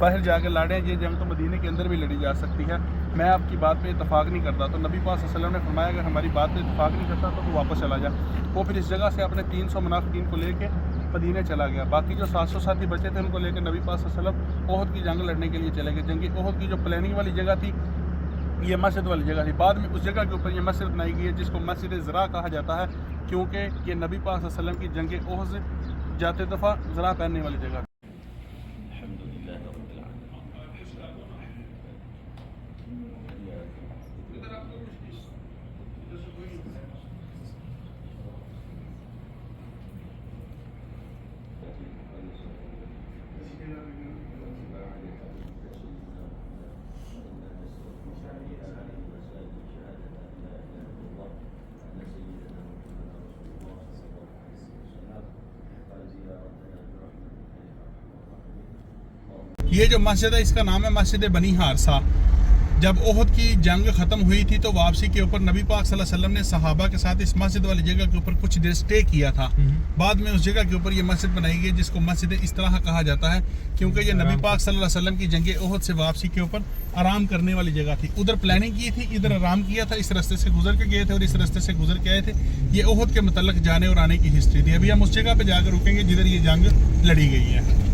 बाहर जाके लड़ें, ये जंग तो मदीने के अंदर भी लड़ी जा सकती है। मैं आपकी बात पे इत्तफाक नहीं करता, तो नबी पाक सल्लल्लाहु अलैहि वसल्लम ने फरमाया अगर हमारी बात पे इत्तफाक नहीं करता तो वापस चला जा। वो फिर इस जगह से अपने 300 मुनाफिकीन को लेके मदीने चला गया। बाकी जो 700 साथी बचे थे उनको लेकर नबी पाक सल्लल्लाहु अलैहि वसल्लम ओहद की जंग लड़ने के लिए चले गए। जंग ओहद की जो प्लानिंग वाली जगह थी ये मस्जिद वाली जगह थी। बाद में उस जगह के ऊपर ये मस्जिद बनाई गई है जिसको मस्जिद ज़रा कहा जाता है, क्योंकि ये नबी पाक सल्लल्लाहु अलैहि वसल्लम की जंग ओहद से जाते दफ़ा ज़रा पहनने वाली जगह। ये जो मस्जिद है इसका नाम है मस्जिद बनी हारसा। जब ओहद की जंग ख़त्म हुई थी तो वापसी के ऊपर नबी पाक सल्लल्लाहु अलैहि वसल्लम ने सहाबा के साथ इस मस्जिद वाली जगह के ऊपर कुछ देर स्टे किया था। बाद में उस जगह के ऊपर ये मस्जिद बनाई गई जिसको मस्जिद इस तरह कहा जाता है, क्योंकि ये नबी पाक सल्लल्लाहु अलैहि वसल्लम की जंग ओहद से वापसी के ऊपर आराम करने वाली जगह थी। उधर प्लानिंग की थी, इधर आराम किया था, इस रास्ते से गुजर के गए थे और इस रास्ते से गुजर के आए थे। ये ओहद के मतलब जाने और आने की हिस्ट्री थी। अभी हम उस जगह पर जाकर रुकेंगे जिधर ये जंग लड़ी गई है।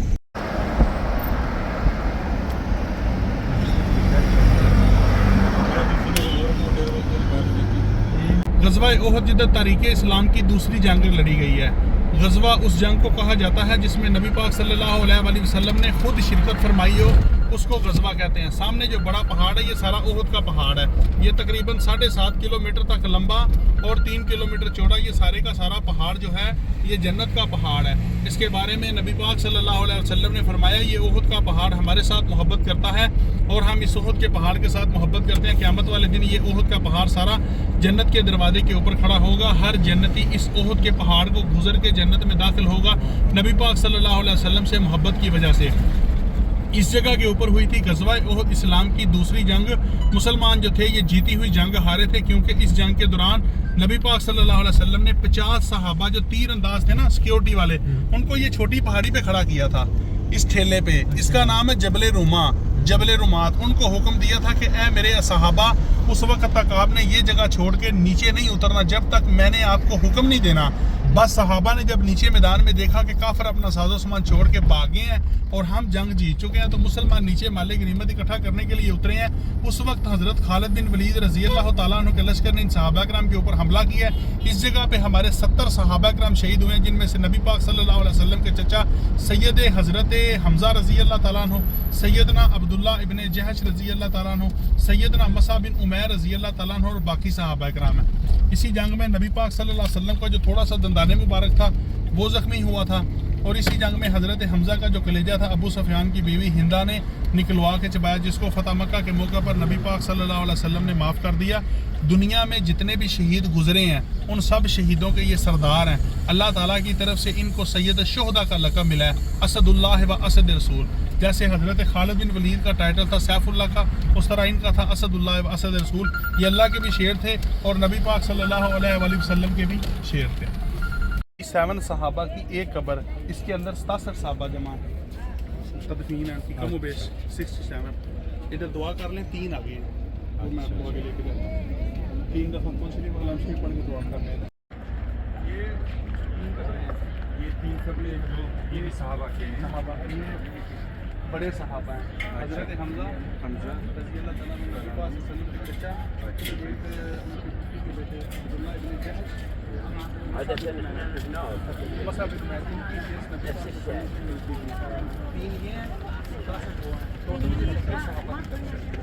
ग़ज़वा ओहद जिधर तारीख़ इस्लाम की दूसरी जंग लड़ी गई है। ग़ज़वा उस जंग को कहा जाता है जिसमें नबी पाक सल्लल्लाहु अलैहि वसल्लम ने खुद शिरकत फरमाई हो, उसको ग़ज़वा कहते हैं। सामने जो बड़ा पहाड़ है ये सारा ओहद का पहाड़ है। ये तकरीबन 7.5 किलोमीटर तक लंबा और 3 किलोमीटर चौड़ा ये सारे का सारा पहाड़ जो है ये जन्नत का पहाड़ है। इसके बारे में नबी पाक सल्लल्लाहु अलैहि वसल्लम ने फरमाया ये ओहद का पहाड़ हमारे साथ मोहब्बत करता है और हम इस ओहद के पहाड़ के साथ मोहब्बत करते हैं। क़यामत वाले दिन ये ओहद का पहाड़ सारा जन्नत के दरवाजे के ऊपर खड़ा होगा। हर जन्नती इस ओहद के पहाड़ को गुजर के जन्नत में दाखिल होगा नबी पाक सल्लल्लाहु अलैहि वसल्लम से मोहब्बत की वजह से। इस जगह के ऊपर हुई थी ग़ज़वा ओहद, इस्लाम की दूसरी जंग। मुसलमान जो थे ये जीती हुई जंग हारे थे, क्योंकि इस जंग के दौरान नबी पाक सल्लल्लाहु अलैहि वसल्लम ने 50 सहाबा जो तीर अंदाज थे ना सिक्योरिटी वाले, उनको ये छोटी पहाड़ी पे खड़ा किया था इस ठेले पे। इसका नाम है जबल रुमा, जबल रुमात। उनको हुक्म दिया था कि ए मेरे सहाबा, उस वक्त तक आपने ये जगह छोड़ के नीचे नहीं उतरना जब तक मैंने आपको हुक्म नहीं देना। बस सहाबा ने जब नीचे मैदान में देखा कि काफिर अपना साजो सामान छोड़ के भागे हैं और हम जंग जीत चुके हैं, तो मुसलमान नीचे माले गनीमत इकट्ठा करने के लिए उतरे हैं। उस वक्त हजरत खालिद बिन वलीद रज़ी अल्लाह तआला अन्हु के लश्कर ने इन सहाबा कराम के ऊपर हमला किया। इस जगह पे हमारे 70 सहाबा कराम शहीद हुए, जिनमें से नबी पाक सल्लल्लाहु अलैहि वसल्लम के चचा सैयद हजरत हमजा रज़ी अल्लाह तआला अन्हु, सैयदना अब्दुल्ला इब्न जहश रज़ी अल्लाह तआला अन्हु, सैयदना मसा बिन उमैर रज़ी अल्लाह तआला अन्हु और बाकी सहाबा कराम हैं। इसी जंग में नबी पाक सल्लल्लाहु अलैहि वसल्लम का जो थोड़ा सा दंदाने मुबारक था वो ज़ख्मी हुआ था, और इसी जंग में हज़रत हमज़ा का जो कलेजा था अबू सुफियान की बीवी हिंदा ने निकलवा के चबाया, जिसको फ़तह मक्का के मौके पर नबी पाक सल्लल्लाहु अलैहि वसल्लम ने माफ़ कर दिया। दुनिया में जितने भी शहीद गुजरे हैं उन सब शहीदों के ये सरदार हैं। अल्लाह ताला की तरफ से इनको सैयद शुहदा का लक़ब मिला है, असदुल्लाह व असद रसूल। जैसे हज़रत खालिद बिन वलीद का टाइटल था सैफुल्लाह का, उस तरह इनका था असदुल्लाह व असद रसूल। ये अल्लाह के भी शेर थे और नबी पाक सल्लल्लाहु अलैहि वसल्लम के भी शेर थे। 7 सहाबा की एक कब्र, इसके अंदर 67 सहाबा जमा तदफीन है, कम बेश 67। इधर दुआ कर लें, 3 आ गए हैं और मैं आपको आगे लेके जाता हूँ। 3 दफ़ा कुछ नहीं पढ़ के दुआ कर लें। ये 3 कब्रें हैं, ये 3 कब्रें जो ये सहाबा के हैं, सहाबा ये बड़े सहाबा हैं। हज़रत हमज़ा रज़ी अल्लाह तआला अन्हु नबी पाक सल्लल्लाहु अलैहि वसल्लम के चचा, बेटे अब्दुल्ला इब्न जहश, मसा बिन उमैर की केस नबी पाक सल्लल्लाहु अलैहि वसल्लम। 3 ये हैं, 67 वो हैं, टोटल 70 सहाबा की तरफ से।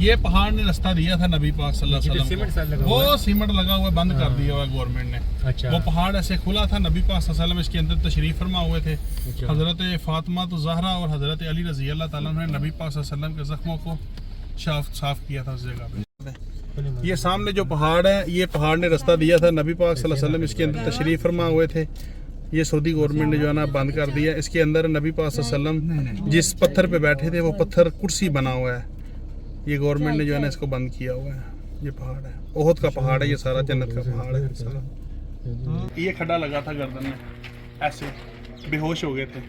ये पहाड़ ने रास्ता दिया था नबी पाक सल्लल्लाहु अलैहि वसल्लम को, वो सीमेंट लगा हुआ बंद कर दिया हुआ गवर्नमेंट ने। अच्छा। वो पहाड़ ऐसे खुला था, नबी पाक सल्लल्लाहु अलैहि वसल्लम इसके अंदर तशरीफ फरमा हुए थे। हजरत फातिमा तो ज़हरा और हजरत अली रज़ी अल्लाह तआला ने नबी पाक सल्लल्लाहु अलैहि वसल्लम के जख्मों को साफ किया था उस जगह पे। ये सामने जो पहाड़ है, ये पहाड़ ने रास्ता दिया था, नबी पाक सल्लल्लाहु अलैहि वसल्लम इसके अंदर तशरीफ फरमा हुए थे ये सऊदी गवर्नमेंट ने जो है ना बंद कर दिया। इसके अंदर नबी पाक सल्लल्लाहु अलैहि वसल्लम जिस पत्थर पे बैठे थे वो पत्थर कुर्सी बना हुआ है। ये गवर्नमेंट ने जो है ना इसको बंद किया हुआ है। ये पहाड़ है, ओहद का पहाड़ है, ये सारा जन्नत का पहाड़ है सारा। ये खड्डा लगा था गर्दन में, ऐसे बेहोश हो गए थे।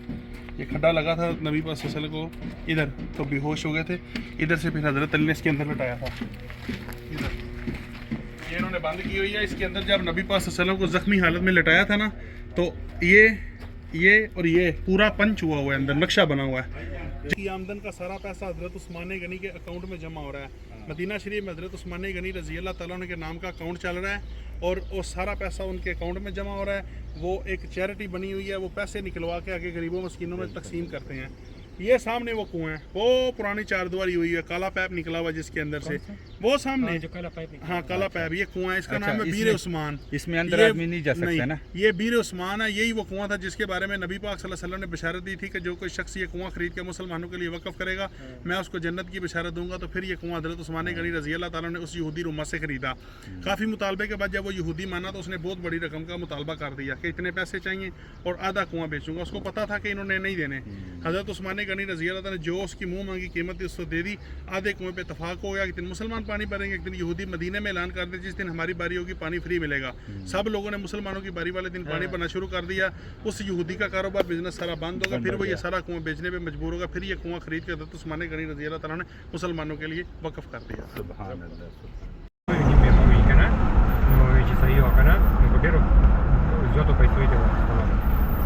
ये खड्डा लगा था नबी पाक सल्लल्लाहु अलैहि वसल्लम को इधर, तो बेहोश हो गए थे। इधर से फिर हजरत अली ने इसके अंदर लटाया था। इधर ये इन्होंने बंद की हुई है। इसके अंदर जब नबी पाक सल्लल्लाहु अलैहि वसल्लम को जख्मी हालत में लटाया था ना, तो ये और ये पूरा पंच हुआ हुआ है, अंदर नक्शा बना हुआ है। की आमदन का सारा पैसा हजरत उस्मान गनी के अकाउंट में जमा हो रहा है। मदीना शरीफ में हजरत उस्मान गनी रजी अल्लाह ताला अन्हु के नाम का अकाउंट चल रहा है और वो सारा पैसा उनके अकाउंट में जमा हो रहा है। वो एक चैरिटी बनी हुई है, वो पैसे निकलवा के आगे गरीबों मस्किनों में तकसीम करते हैं। ये सामने वो कुआं है, वो पुरानी चारदीवारी हुई है, काला पैप निकला हुआ जिसके अंदर से, वो सामने जो काला पैप, हाँ काला पैप, ये कुआं है। इसका नाम है बीर उस्मान। इसमें अंदर आदमी नहीं जा सकता ना। ये बीर उस्मान है, यही वो कुआं था जिसके बारे में नबी पाक सल्लल्लाहु अलैहि वसल्लम ने बशारत दी थी कि जो कोई शख्स ये कुआं खरीद के मुसलमानों के लिए वक़्फ़ करेगा, मैं उसको जन्नत की बशारत दूंगा। तो फिर ये कुआं हज़रत उस्मान गनी रज़ी अल्लाह ताला ने उस यहूदी रुमा से खरीदा। काफ़ी मुतालबे के बाद जब वो यहूदी माना तो उसने बहुत बड़ी रकम का मुतालबा कर दिया कि इतने पैसे चाहिए और आधा कुआं बेचूंगा। उसको पता था कि इन्होंने नहीं देने। हज़रत उस्मान गनी रज़ी अल्लाह ताला ने जो उसकी मुंह मांगी कीमत थी उसको दे दी। आधे कुएं पे इत्तफाक हो गया, एक दिन मुसलमान पानी भरेंगे, एक दिन यहूदी मदीने में ऐलान कर दे जिस दिन हमारी बारी होगी पानी फ्री मिलेगा। सब लोगों ने मुसलमानों की बारी वाले दिन पानी भरना शुरू कर दिया। उस यहूदी का कारोबार बिजनेस सारा बंद होगा, फिर वो ये सारा कुआं बेचने पे मजबूर होगा। फिर ये कुआं खरीद के हज़रत उस्मान गनी रज़ी अल्लाह ताला ने मुसलमानों के लिए वक़्फ़ कर दिया। सुभान अल्लाह।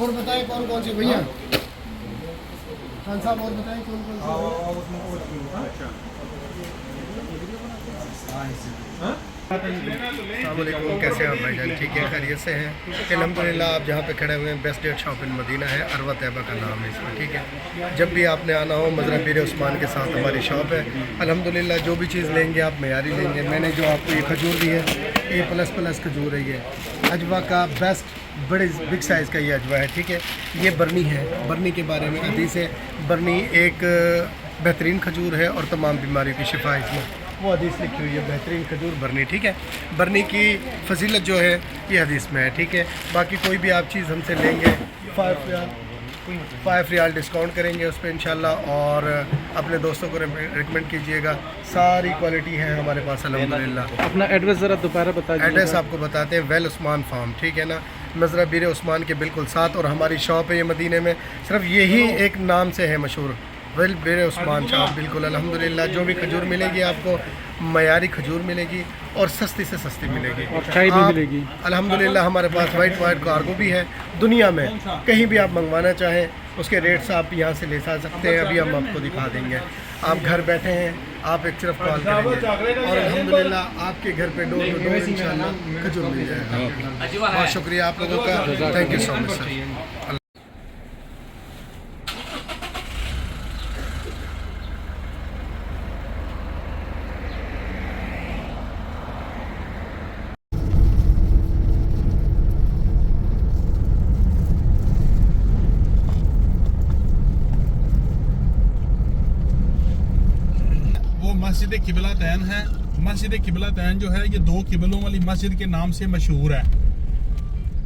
और बताएं कौन कौन से भैया खान साहब, और बताएं कौन कौन से। अस्सलामुअलैकुम, कैसे हैं आप भाईजान? ठीक है, खैरियत से हैं अल्हम्दुलिल्लाह। आप जहाँ पे खड़े हुए हैं बेस्ट डेट शॉप इन मदीना है, अरवा तैयबा का नाम है इसमें। ठीक है, जब भी आपने आना हो मज़रा बीर उस्मान के साथ हमारी शॉप है। अल्हम्दुलिल्लाह जो भी चीज़ लेंगे आप मयारी लेंगे। मैंने जो आपको ये खजूर दी है, ये प्लस खजूर है, ये अजवा का बेस्ट बड़े बिग साइज़ का ये अजवा है। ठीक है, ये बरनी है, बरनी के बारे में हदीस है। बरनी एक बेहतरीन खजूर है और तमाम बीमारियों की शिफा इसमें वो हदीस लिखी हुई है, बेहतरीन खजूर बरनी। ठीक है, बरनी की फजीलत जो है ये हदीस में है। ठीक है, बाकी कोई भी आप चीज़ हमसे लेंगे 5 रियाल डिस्काउंट करेंगे उस पर इंशाल्लाह। और अपने दोस्तों को रिकमेंड कीजिएगा, सारी क्वालिटी है हमारे पास अल्हम्दुलिल्लाह। अपना एड्रेस ज़रा दोबारा बता दीजिए। एड्रेस आपको बताते हैं, वेल उस्मान फार्म, ठीक है ना, मज़रा बीर उस्मान के बिल्कुल साथ। और हमारी शॉप है ये मदीने में, सिर्फ यही एक नाम से है मशहूर, वेल बीर उस्मान शॉप। बिल्कुल अल्हम्दुलिल्लाह, जो भी खजूर मिलेगी आपको मयारी खजूर मिलेगी और सस्ती से सस्ती मिलेगी, चाय भी मिलेगी अल्हम्दुलिल्लाह। हमारे पास वाइट कार्गो भी है, दुनिया में कहीं भी आप मंगवाना चाहें उसके रेट्स आप यहाँ से ले सकते हैं। अभी हम आपको दिखा देंगे। आप घर बैठे हैं, आप एक सिर्फ कॉल करेंगे और अल्हम्दुलिल्लाह आपके घर पे डोर टू डोर इंशाल्लाह खजूर मिल जाएगा। बहुत शुक्रिया आप लोगों का, thank you so much sir. मस्जिद किबला तैन है। मस्जिद किबला तैन जो है ये 2 किबलों वाली मस्जिद के नाम से मशहूर है।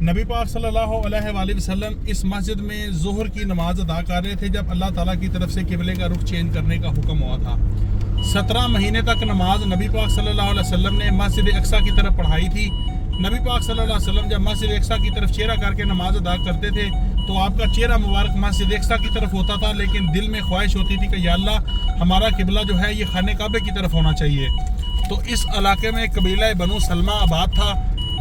नबी पाक सल्लल्लाहु अलैहि वसल्लम इस मस्जिद में ज़ोहर की नमाज अदा कर रहे थे जब अल्लाह ताला की तरफ से किबले का रुख चेंज करने का हुक्म हुआ था। 17 महीने तक नमाज नबी पाक सल्लल्लाहु अलैहि वसल्लम ने मस्जिद अक्सा की तरफ पढ़ाई थी। नबी पाक सल्लल्लाहु अलैहि वसल्लम जब मस्जिद अक्सा की तरफ चेहरा करके नमाज अदा करते थे तो आपका चेहरा मुबारक मस्जिद अक्सा की तरफ होता था, लेकिन दिल में ख्वाहिश होती थी कि या अल्लाह हमारा किबला जो है ये खाने काबे की तरफ होना चाहिए। तो इस इलाके में कबीला बनु सलमा आबाद था।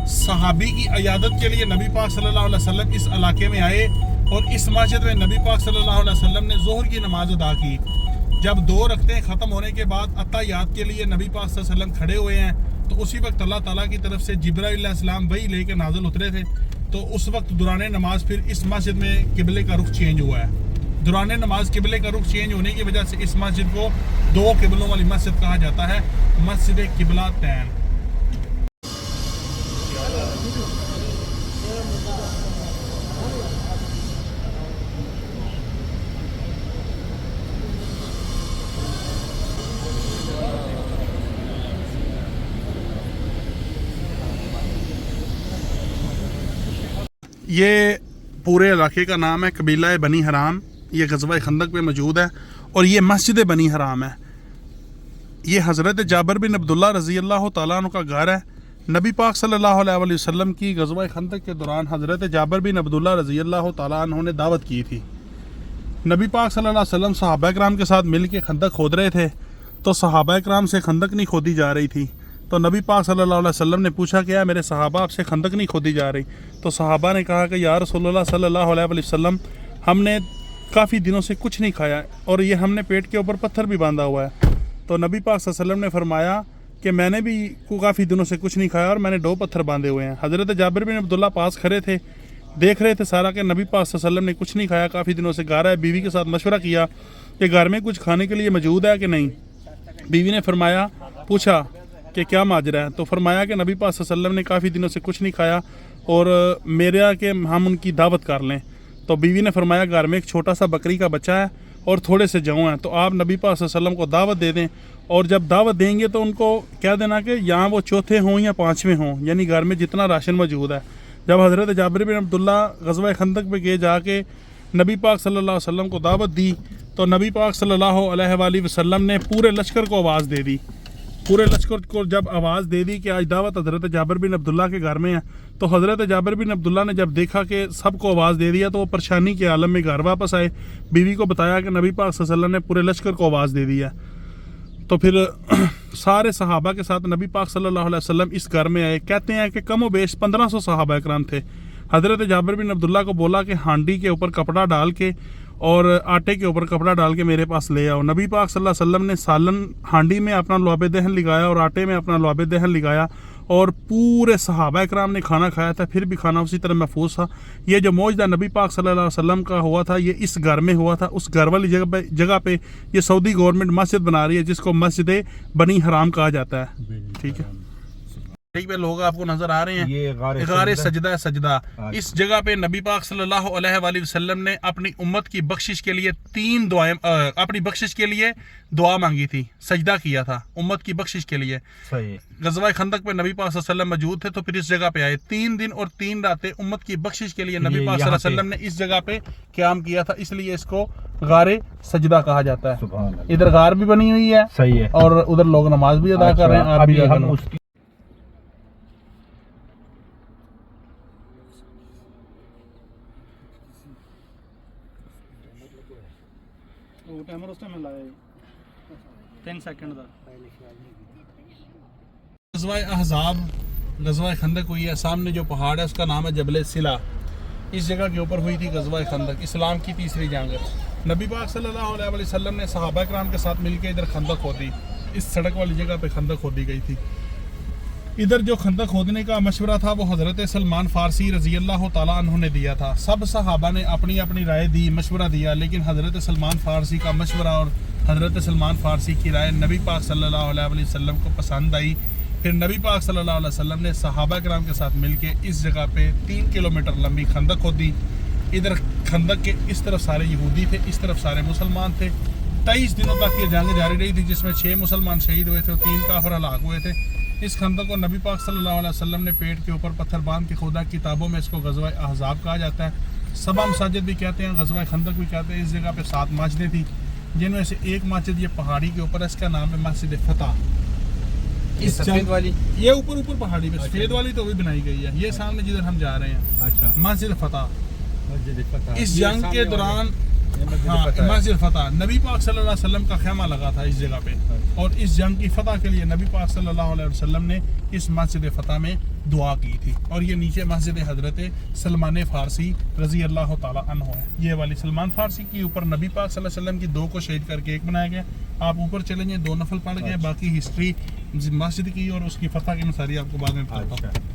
सहाबी की अयादत के लिए नबी पाक सल्लल्लाहु अलैहि वसल्लम इस इलाके में आए और इस मस्जिद में नबी पाक सल्लल्लाहु अलैहि वसल्लम ने ज़ोहर की नमाज अदा की। जब 2 रकतें ख़त्म होने के बाद अत्तायात के लिए नबी पाक सल्लल्लाहु अलैहि वसल्लम खड़े हुए हैं तो उसी वक्त अल्लाह ताला की तरफ से जिब्राइल अलैहिस्सलाम वही लेकर नाज़िल उतरे थे। तो उस वक्त दौरान नमाज फिर इस मस्जिद में किबले का रुख चेंज हुआ है। दौरान नमाज किबले का रुख चेंज होने की वजह से इस मस्जिद को 2 किबलों वाली मस्जिद कहा जाता है, मस्जिद किबला तैन। ये पूरे इलाके का नाम है कबीला बनी हराम। ये ग़ज़वा खंदक पे मौजूद है और ये मस्जिद बनी हराम है। ये हज़रत जाबिर बिन अब्दुल्ला रज़ी अल्लाह तआला अन्हु का घर है। नबी पाक सल्लल्लाहु अलैहि वसल्लम की ग़ज़वा खंदक के दौरान हज़रत जाबिर बिन अब्दुल्ला रज़ी अल्लाह तआला अन्हु ने दावत की थी। नबी पाक सल्लल्लाहु अलैहि वसल्लम सहाबा किराम के साथ मिल के खंदक खोद रहे थे, तो सहाबा किराम से खंदक नहीं खोदी जा रही थी। तो नबी पाक सल्लल्लाहु अलैहि वसल्लम ने पूछा कि यार मेरे सहाबा आपसे खंदक नहीं खोदी जा रही। तो सहाबा ने कहा कि या रसूलुल्लाह सल्लल्लाहु अलैहि वसल्लम हमने काफ़ी दिनों से कुछ नहीं खाया और ये हमने पेट के ऊपर पत्थर भी बांधा हुआ है। तो नबी पाक सल्लल्लाहु अलैहि वसल्लम ने फरमाया कि मैंने भी काफ़ी दिनों से कुछ नहीं खाया और मैंने 2 पत्थर बांधे हुए हैं। हज़रत जाबिर बिन अब्दुल्ला पास खड़े थे, देख रहे थे सारा कि नबी पाक सल्लल्लाहु अलैहि वसल्लम ने कुछ नहीं खाया, काफ़ी दिनों से गा रहा है। बीवी के साथ मशवरा किया कि घर में कुछ खाने के लिए मौजूद है कि नहीं। बीवी ने फरमाया, पूछा कि क्या माजरा है। तो फरमाया कि नबी पाक सल्लल्लाहु अलैहि वसल्लम ने काफ़ी दिनों से कुछ नहीं खाया और मेरा कि हम उनकी दावत कर लें। तो बीवी ने फरमाया घर में एक छोटा सा बकरी का बच्चा है और थोड़े से जौ हैं, तो आप नबी पाक सल्लल्लाहु अलैहि वसल्लम को दावत दे दें और जब दावत देंगे तो उनको कह देना कि यहाँ वो चौथे हों या 5वें हों, यानी घर में जितना राशन मौजूद है। जब हज़रत जाबिर बिन अब्दुल्ला ग़ज़वा खंदक पे गए जाके नबी पाक सल्लल्लाहु अलैहि वसल्लम को दावत दी, तो नबी पाक सल्लल्लाहु अलैहि वसल्लम ने पूरे लश्कर को आवाज़ दे दी। पूरे लश्कर को जब आवाज़ दे दी कि आज दावत हज़रत जाबिर बिन अब्दुल्ला के घर में है, तो हज़रत जाबिर बिन अब्दुल्ला ने जब देखा कि सबको आवाज़ दे दिया तो वो परेशानी के आलम में घर वापस आए। बीवी को बताया कि नबी पाक सल्लल्लाहु अलैहि वसल्लम ने पूरे लश्कर को आवाज़ दे दी है। तो फिर सारे सहाबा के साथ नबी पाक सल्लल्लाहु अलैहि वसल्लम इस घर में आए। कहते हैं कि कम व बेश 1500 सहाबा इकराम थे। हज़रत जाबिर बिन अब्दुल्ला को बोला कि हांडी के ऊपर कपड़ा डाल के और आटे के ऊपर कपड़ा डाल के मेरे पास ले आओ। नबी पाक सल्लल्लाहु अलैहि वसल्लम ने सालन हांडी में अपना लुआब दहन लगाया और आटे में अपना लुआब दहन लगाया और पूरे सहाबा इकराम ने खाना खाया था, फिर भी खाना उसी तरह महफूज था। ये जो मौजदा नबी पाक सल्लल्लाहु अलैहि वसल्लम का हुआ था, ये इस घर में हुआ था। उस घर वाली जगह पे ये सऊदी गवर्नमेंट मस्जिद बना रही है जिसको मस्जिद बनी हराम कहा जाता है। ठीक है, ठीक पे लोग आपको नजर आ रहे हैं, ये गारे सजदा सजदा। इस जगह पे नबी पाक सल्लल्लाहु अलैहि वसल्लम ने अपनी उम्मत की बख्शिश के लिए 3 दुआएं अपनी बख्शिश के लिए दुआ मांगी थी, सजदा किया था उम्मत की बख्शिश के लिए। ग़ज़वा खंदक पे नबी पाक सल्लल्लाहु अलैहि वसल्लम मौजूद थे, तो फिर इस जगह पे आए। 3 दिन और 3 रातें उम्मत की बख्शिश के लिए नबी पाक सल्लल्लाहु अलैहि वसल्लम ने इस जगह पे क़याम किया था, इसलिए इसको गारे सजदा कहा जाता है। इधर गार भी बनी हुई है, सही है, और उधर लोग नमाज भी अदा कर रहे हैं। आप भी टाइमर उस टाइम लगाया 10 सेकंड का। ग़ज़वा अहज़ाब, ग़ज़वा खंदक हुई है। सामने जो पहाड़ है उसका नाम है जबल सिला। इस जगह के ऊपर हुई थी ग़ज़वा खंदक, इस्लाम की 3री जंग। नबी पाक सल्लल्लाहु अलैहि वसल्लम ने सहाबा किराम के साथ मिलकर इधर खंदक खोदी। इस सड़क वाली जगह पे खंदक खोदी गई थी। इधर जो खंदक खोदने का मशवरा था वो हज़रत सलमान फ़ारसी रज़ी अल्लाह तआला अन्हु ने दिया था। सब सहाबा ने अपनी अपनी राय दी, मशवरा दिया, लेकिन हज़रत सलमान फ़ारसी का मशवरा और हज़रत सलमान फ़ारसी की राय नबी पाक सल्लल्लाहु अलैहि वसल्लम को पसंद आई। फिर नबी पाक सल्लल्लाहु अलैहि वसल्लम ने सहाबा किराम के साथ मिल के इस जगह पे 3 किलोमीटर लंबी खंदक खोदी। इधर खंदक के इस तरफ सारे यहूदी थे, इस तरफ सारे मुसलमान थे। 23 दिनों तक ये जंग जारी रही थी, जिसमें 6 मुसलमान शहीद हुए थे और 3 काफिर हलाक हुए थे। इस खंदक को नबी पाक सल्लल्लाहु अलैहि वसल्लम ने पेट के ऊपर पत्थर बांध के खोदा। किताबों में इसको ग़ज़वा अहज़ाब कहा जाता है। सबा मसाजिद भी कहते हैं, ग़ज़वा खंदक भी कहते हैं। इस जगह पे 7 मस्जिदें थी, जिनमें से एक मस्जिद ये पहाड़ी के ऊपर है, इसका नाम है मस्जिद फतह। इस सफेद वाली ये ऊपर पहाड़ी में, सफेद वाली तो भी बनाई गई है। ये सामने जिधर हम जा रहे हैं, अच्छा, मस्जिद फतह। इस जंग के दौरान मस्जिद फतह, नबी पाक सल्लल्लाहु अलैहि वसल्लम का खैमा लगा था इस जगह पे, और इस जंग की फतह के लिए नबी पाक सल्लल्लाहु अलैहि वसल्लम ने इस मस्जिद फतह में दुआ की थी। और ये नीचे मस्जिद हज़रत सलमान फ़ारसी रज़ी अल्लाह तआला अन्हु है। ये वाली सलमान फ़ारसी की ऊपर नबी पाक सल्लल्लाहु अलैहि वसल्लम की 2 को शहीद करके 1 बनाया गया। आप ऊपर चले जाएं, 2 नफल पढ़ गए, बाकी हिस्ट्री मस्जिद की और उसकी फतह की मैं सारी आपको बाद में बताता हूँ।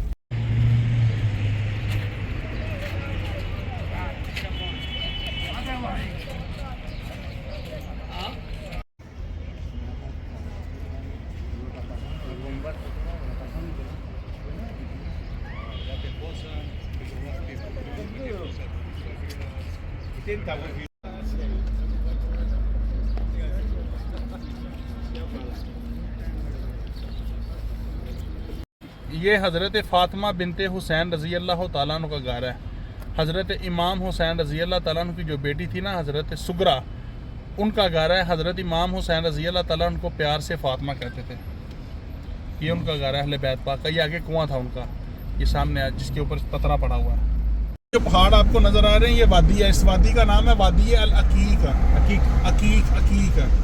ये हज़रत फ़ातिमा बिनते हुसैन रज़ी अल्लाह तआला अन्हु का घर है। हज़रत इमाम हुसैन रज़ी अल्लाह तआला अन्हु की जो बेटी थी ना, हज़रत सुगरा, उनका घर है। हज़रत इमाम हुसैन रज़ी अल्लाह तआला अन्हु को प्यार से फ़ातिमा कहते थे। ये उनका घर है, अहले बैत पाक का। ये आगे कुआं था उनका, ये सामने है जिसके ऊपर पतरा पड़ा हुआ है। जो पहाड़ आपको नज़र आ रहे हैं ये वादी है। इस वादी का नाम है वादी अल अकीक। अकीक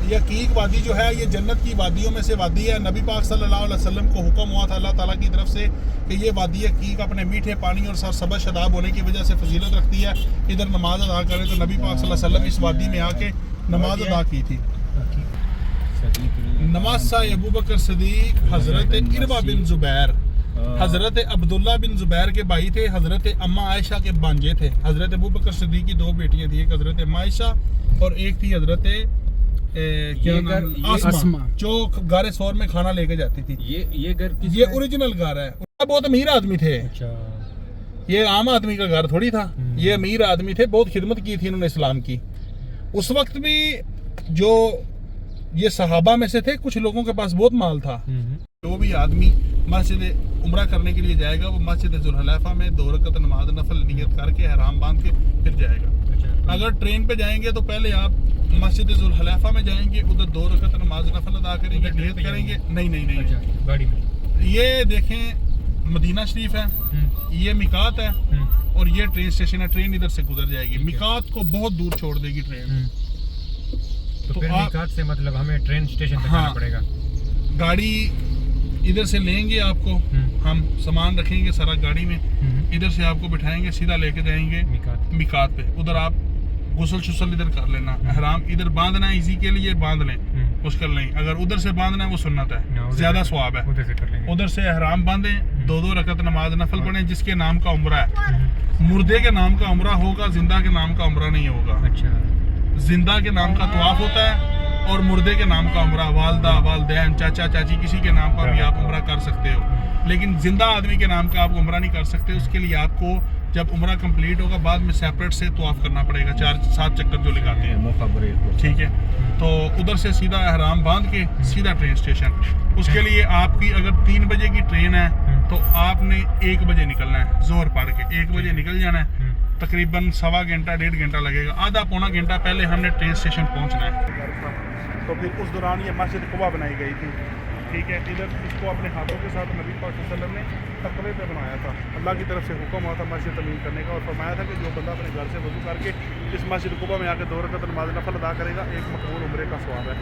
ये अकीक वादी जो है ये जन्नत की वादियों में से वादी है। नबी पाक सल्लल्लाहु अलैहि वसल्लम को हुक्म हुआ था अल्लाह ताला की तरफ से कि ये वादी अकीक अपने मीठे पानी और सरसब्ज़ शदाब होने की वजह से फजीलत रखती है, इधर नमाज अदा करें। तो नबी पाक सल्लल्लाहु अलैहि वसल्लम इस वादी में आके नमाज अदा की थी। नवासा अबू बकर सदीक, हज़रत इरवा बिन ज़ुबैर, हज़रत अब्दुल्ला बिन ज़ुबैर के भाई थे। हज़रत अम्मा आयशा के भांजे थे। हज़रत अबू बकर सदीक की दो बेटियां थी, एक हज़रत अम्मा आयशा और एक थी हज़रत क्या नाम, आसमा, जो गारे सौर में खाना लेके जाती थी। ये घर ये ओरिजिनल घर है। बहुत अमीर आदमी थे। ये आम आदमी का घर थोड़ी था, ये अमीर आदमी थे। बहुत खिदमत की थी इन्होंने इस्लाम की। उस वक्त भी जो ये सहाबा में से थे, कुछ लोगों के पास बहुत माल था। जो भी आदमी मस्जिद उम्रा करने के लिए जाएगा वो मस्जिद जुल्हलैफा में 2 रकत नमाज नफल नियत करके हराम बांध के फिर जाएगा। अगर ट्रेन पे जाएंगे तो पहले आप मस्जिद जुल्हलैफा में जाएंगे, उधर 2 रकत नमाज नफल अदा करेंगे, नियत करेंगे। नहीं गाड़ी में। ये देखें मदीना शरीफ है, ये मिकात है और ये ट्रेन स्टेशन है। ट्रेन इधर से गुजर जाएगी, मिकात को बहुत दूर छोड़ देगी ट्रेन। तो फिर मिकात से मतलब हमें ट्रेन स्टेशन तक जाना पड़ेगा। गाड़ी इधर से लेंगे, आपको हम सामान रखेंगे सारा गाड़ी में, इधर से आपको बिठाएंगे, सीधा लेके जाएंगे मिकात पे। उधर आप गुसल शुसल इधर कर लेना, एहराम इधर बांधना है, इसी के लिए बांध लें, मुश्किल नहीं। अगर उधर से बांधना है वो सुन्नत है, ज्यादा सवाब है। उधर से एहराम बांधें, 2-2 रकत नमाज नफल पढ़ें। जिसके नाम का उम्रा है, मुर्दे के नाम का उम्रा होगा, जिंदा के नाम का उम्रा नहीं होगा। जिंदा के नाम का तवाफ होता है और मुर्दे के नाम का उम्रा, वालदा वालदैन चाचा चाची किसी के नाम पर भी आप उम्रा कर सकते हो, लेकिन जिंदा आदमी के नाम का आप उम्रा नहीं कर सकते। उसके लिए आपको जब उम्रा कंप्लीट होगा बाद में सेपरेट से तवाफ करना पड़ेगा, 4-7 चक्कर जो लगाते हैं, ठीक है। तो उधर से सीधा एहराम बांध के सीधा ट्रेन स्टेशन। उसके लिए आपकी अगर 3 बजे की ट्रेन है तो आपने 1 बजे निकलना है, जोर पड़ के 1 बजे निकल जाना है। तकरीबन 1.25 घंटा 1.5 घंटा लगेगा, आधा पौना घंटा पहले हमने ट्रेन स्टेशन पहुंचना है। तो फिर उस दौरान ये मस्जिद कुबा बनाई गई थी, ठीक है। इधर इसको अपने हाथों के साथ नबी पाक सल्लल्लाहु अलैहि वसल्लम ने तकवे पे बनाया था। अल्लाह की तरफ से हुक्म हुआ था मस्जिद तमीम करने का और फरमाया था कि जो बंदा अपने घर से वज़ू करके इस मस्जिद कुबा में आकर 2 रकत नमाज नफल अदा करेगा, एक मकबूल उम्रे का सवाब है।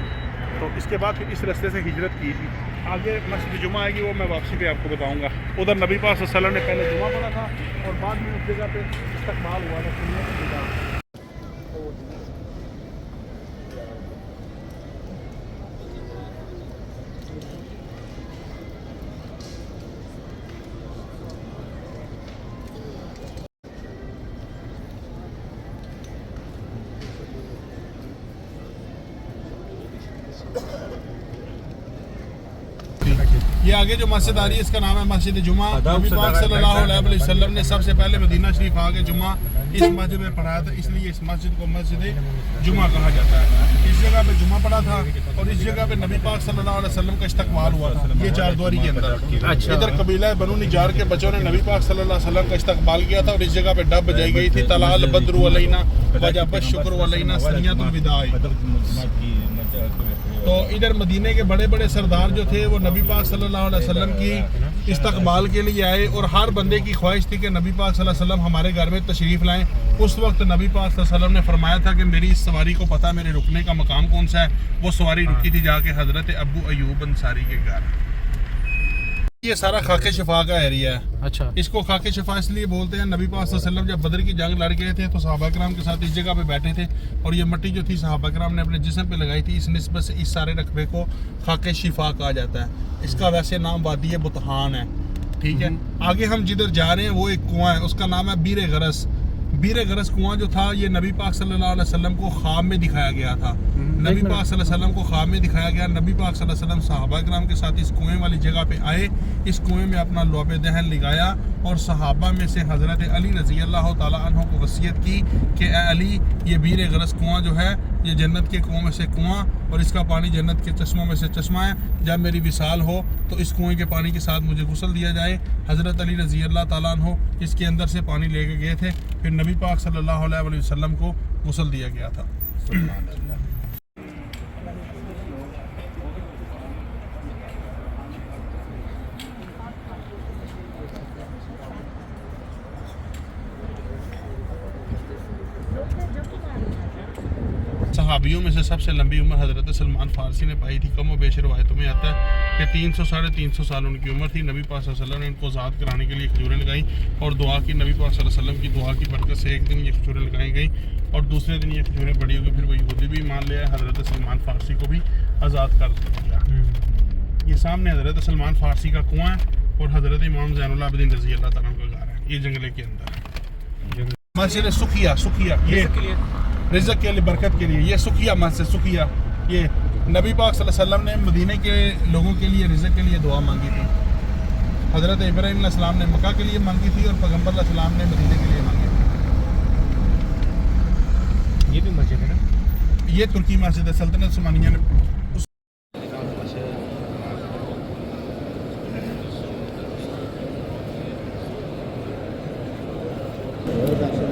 तो इसके बाद फिर इस रास्ते से हिजरत की थी। आगे मस्जिद जुमा आएगी, वो मैं वापसी पे आपको बताऊंगा। उधर नबी पाक सल्लल्लाहु अलैहि वसल्लम ने पहले जुमा पढ़ा था और बाद में उस जगह पे इस्तकबाल हुआ था सुन्नत की जगह। ये आगे जो मस्जिद आ रही है इसका नाम है मस्जिद जुमा। नबी पाक सल्लल्लाहु अलैहि वसल्लम ने सबसे पहले मदीना शरीफ आके जुमा इस मस्जिद में पढ़ाया था, इसलिए इस मस्जिद को मस्जिद जुमा कहा जाता है। इस जगह पे जुमा पढ़ा था और इस जगह पे नबी पाक सल्लल्लाहु अलैहि वसल्लम का इस्तकबाल हुआ था, ये चारद्वारी के अंदर। इधर कबीला बनु निजार के बच्चों ने नबी पाक सल्लल्लाहु अलैहि वसल्लम का इस्तकबाल किया था और इस जगह पे डब बजाई गई थी, तलाल बद्रु अलैना वजब शुक्र अलैना सनियतुल विदाई। तो इधर मदीने के बड़े बड़े सरदार जो थे वो नबी पाक सल्लल्लाहु अलैहि वसल्लम की इस्तकबाल के लिए आए और हर बंदे की ख्वाहिश थी कि नबी पाक सल्लल्लाहु अलैहि वसल्लम हमारे घर में तशरीफ़ लाएं। उस वक्त नबी पाक सल्लल्लाहु अलैहि वसल्लम ने फरमाया था कि मेरी इस सवारी को पता मेरे रुकने का मकाम कौन सा है। वो सवारी रुकी थी जाके हज़रत अबू अयूब अंसारी के घर। ये सारा खाके शिफा का एरिया है। अच्छा, इसको खाके शिफा इसलिए बोलते हैं, नबी पाक सल्लल्लाहु अलैहि वसल्लम जब बदर की जंग लड़ गए थे तो सहाबा किराम के साथ इस जगह पे बैठे थे और ये मिट्टी जो थी सहाबा किराम ने अपने जिस्म पे लगाई थी। इस निस्बत से इस सारे रकबे को खाके शिफा कहा जाता है। इसका वैसे नाम वादी बुतहान है, ठीक है। आगे हम जिधर जा रहे हैं वो एक कुआं है, उसका नाम है बीर गरस। बीर गरस कुआं जो था ये नबी पाक सल्लल्लाहु अलैहि वसल्लम को ख्वाब में दिखाया गया था। नबी पाक सल्लल्लाहु अलैहि वसल्लम को ख्वाब में दिखाया गया। नबी पाक सल्लल्लाहु अलैहि वसल्लम सहाबा किराम के साथ इस कुएं वाली जगह पे आए, इस कुएं में अपना लौब दहन लगाया और सहाबा में से हज़रत अली रज़ी अल्लाह ताला अन्हु को वसीयत की कि ए अली, ये बीर गरस कुआं जो है ये जन्नत के कुओं में से कुआं और इसका पानी जन्नत के चश्मों में से चश्मा है। जब मेरी विसाल हो तो इस कुएं के पानी के साथ मुझे गुस्ल दिया जाए। हज़रत अली रज़ी अल्लाह ताला अन्हु इसके अंदर से पानी लेके गए थे, फिर नबी पाक सल्लल्लाहु अलैहि वसल्लम को गुस्ल दिया गया था। सहाबियों में से सबसे लंबी उम्र हज़रत सलमान फ़ारसी ने पाई थी। कम व बेश रवायतों में आता है कि 300 साढ़े 300 साल उनकी उम्र थी। नबी पाक सल्लल्लाहु अलैहि वसल्लम ने इनको आज़ाद कराने के लिए खजूरें लगाई और दुआ की। नबी पाक सल्लल्लाहु अलैहि वसल्लम की दुआ की बरकत से एक दिन ये खजूरें लगाई गई और दूसरे दिन ये खजूरें बड़ी हो गई। फिर वो यहूदी भी मान लिया, हज़रत सलमान फ़ारसी को भी आज़ाद कर दिया। ये सामने हज़रत सलमान फ़ारसी का कुआं है और हज़रत इमाम ज़ैनुल आबिदीन रज़ी अल्लाह तआला का घर है। ये जंगले के अंदर है। मस्जिद सुखिया, सुखिया ये रिज़्क़ के लिए, बरकत के लिए, ये सुखिया मस्जिद सुखिया। ये नबी पाक सल्लल्लाहु अलैहि वसल्लम ने मदीने के लोगों के लिए रिज़्क़ के लिए दुआ मांगी थी। हज़रत इब्राहीम अलैहिस्सलाम ने मक्का के लिए मांगी थी और पैगम्बर अलैहिस्सलाम ने मदीने के लिए मांगी थी। ये भी मस्जिद है ना? ये तुर्की मस्जिद है, सल्तनत उस्मानिया ने और